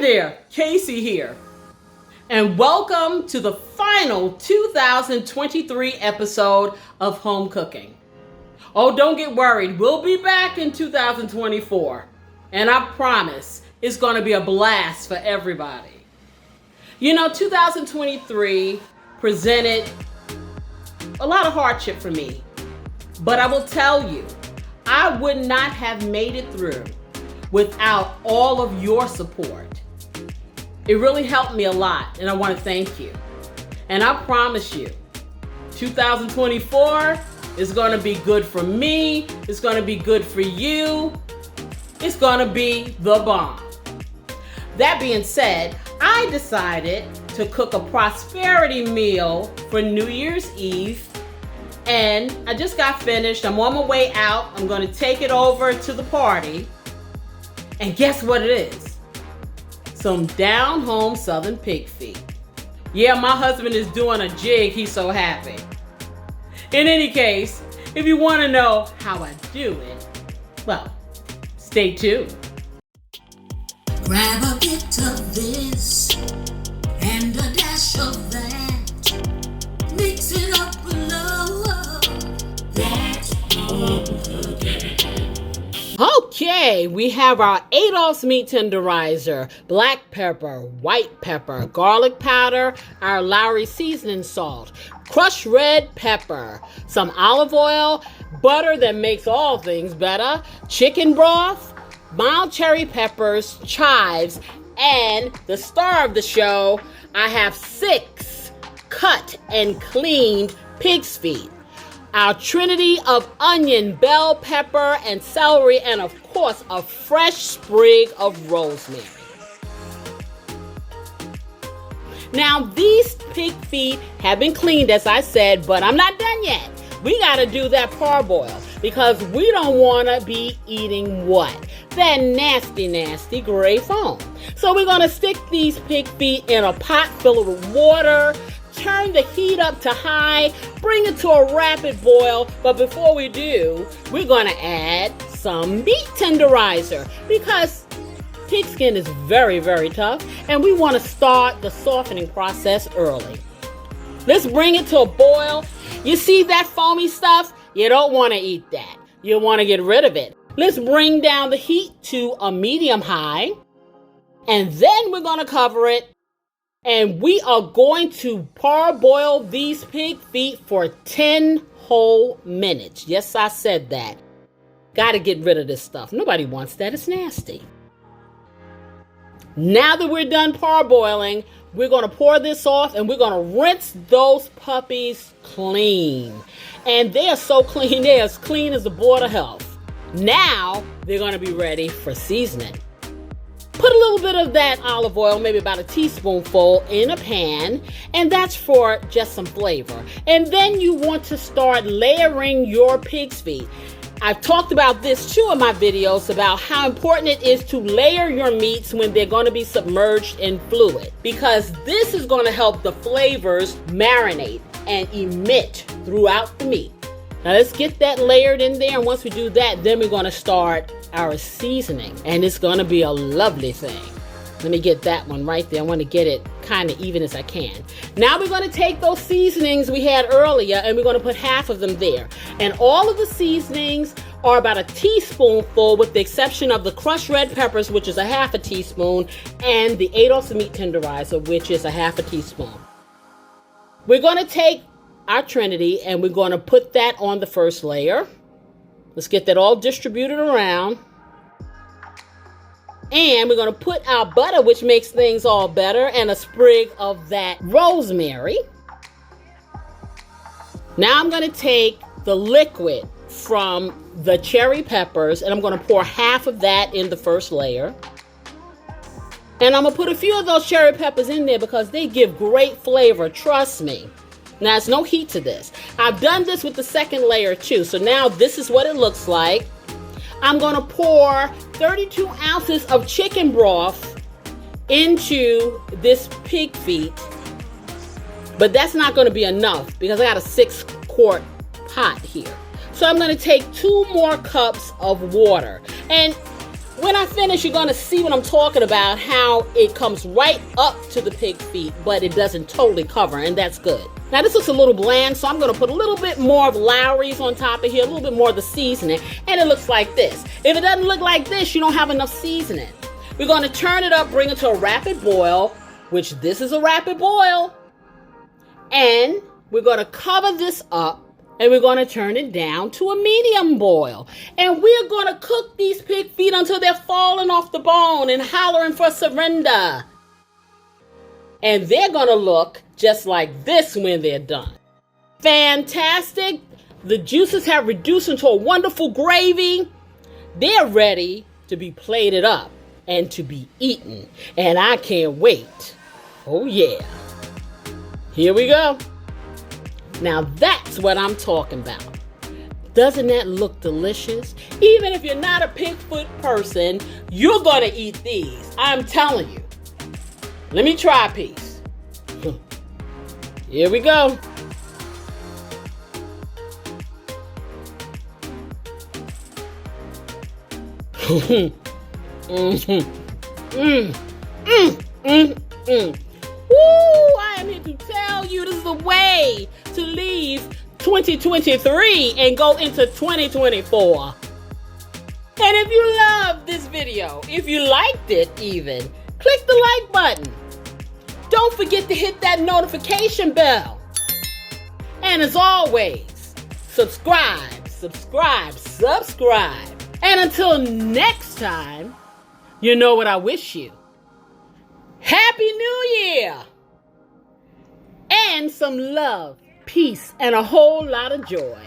there, Casey here, and welcome to the final 2023 episode of Home Cooking. Oh, don't get worried, we'll be back in 2024, and I promise it's going to be a blast for everybody. You know, 2023 presented a lot of hardship for me, but I will tell you, I would not have made it through without all of your support. It really helped me a lot, and I want to thank you. And I promise you, 2024 is going to be good for me. It's going to be good for you. It's going to be the bomb. That being said, I decided to cook a prosperity meal for New Year's Eve. And I just got finished. I'm on my way out. I'm going to take it over to the party. And guess what it is? Some down-home Southern pig feet. Yeah, my husband is doing a jig. He's so happy. In any case, if you want to know how I do it, well, stay tuned. Grab a bit of this and a dash of that. Mix it up with love. That's home cooking. Okay, we have our Adolph's meat tenderizer, black pepper, white pepper, garlic powder, our Lowry seasoning salt, crushed red pepper, some olive oil, butter that makes all things better, chicken broth, mild cherry peppers, chives, and the star of the show, I have 6 cut and cleaned pig's feet. Our trinity of onion, bell pepper, and celery, and of course, a fresh sprig of rosemary. Now, these pig feet have been cleaned, as I said, but I'm not done yet. We got to do that parboil because we don't want to be eating what? That nasty, nasty gray foam. So we're going to stick these pig feet in a pot filled with water. Turn the heat up to high, bring it to a rapid boil, but before we do, we're going to add some meat tenderizer because pig skin is very, very tough, and we want to start the softening process early. Let's bring it to a boil. You see that foamy stuff? You don't want to eat that. You want to get rid of it. Let's bring down the heat to a medium high, and then we're going to cover it. And we are going to parboil these pig feet for 10 whole minutes. Yes, I said that. Got to get rid of this stuff. Nobody wants that. It's nasty. Now that we're done parboiling, we're going to pour this off and we're going to rinse those puppies clean. And they are so clean. They're as clean as the Board of Health. Now they're going to be ready for seasoning. Put a little bit of that olive oil, maybe about a teaspoonful, in a pan, and that's for just some flavor. And then you want to start layering your pig's feet. I've talked about this too in my videos about how important it is to layer your meats when they're going to be submerged in fluid, because this is going to help the flavors marinate and emit throughout the meat. Now let's get that layered in there, and once we do that, then we're going to start our seasoning, and it's going to be a lovely thing. Let me get that one right there. I want to get it kind of even as I can. Now we're going to take those seasonings we had earlier, and we're going to put half of them there. And all of the seasonings are about a teaspoonful, with the exception of the crushed red peppers, which is a half a teaspoon, and the Adolph's meat tenderizer, which is a half a teaspoon. We're going to take our trinity and we're going to put that on the first layer. Let's get that all distributed around. And we're going to put our butter, which makes things all better, and a sprig of that rosemary. Now I'm going to take the liquid from the cherry peppers, and I'm going to pour half of that in the first layer. And I'm going to put a few of those cherry peppers in there because they give great flavor, trust me. Now, there's no heat to this. I've done this with the second layer too, so now this is what it looks like. I'm going to pour 32 ounces of chicken broth into this pig feet, but that's not going to be enough because I got a 6-quart pot here. So I'm going to take 2 more cups of water. And When I finish, you're going to see what I'm talking about, how it comes right up to the pig feet, but it doesn't totally cover, and that's good. Now, this looks a little bland, so I'm going to put a little bit more of Lawry's on top of here, a little bit more of the seasoning, and it looks like this. If it doesn't look like this, you don't have enough seasoning. We're going to turn it up, bring it to a rapid boil, which this is a rapid boil, and we're going to cover this up. And we're going to turn it down to a medium boil. And we're going to cook these pig feet until they're falling off the bone and hollering for surrender. And they're going to look just like this when they're done. Fantastic. The juices have reduced into a wonderful gravy. They're ready to be plated up and to be eaten. And I can't wait. Oh, yeah. Here we go. Now that's what I'm talking about. Doesn't that look delicious? Even if you're not a pig foot person, you're gonna eat these. I'm telling you. Let me try a piece. Here we go. Woo! I am here to tell you this is the way to leave 2023 and go into 2024. And if you love this video, if you liked it even, click the like button. Don't forget to hit that notification bell. And as always, subscribe. And until next time, you know what I wish you. Happy New Year! And some love, peace, and a whole lot of joy.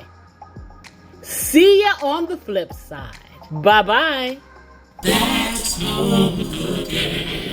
See ya on the flip side. Bye-bye. That's home cooking.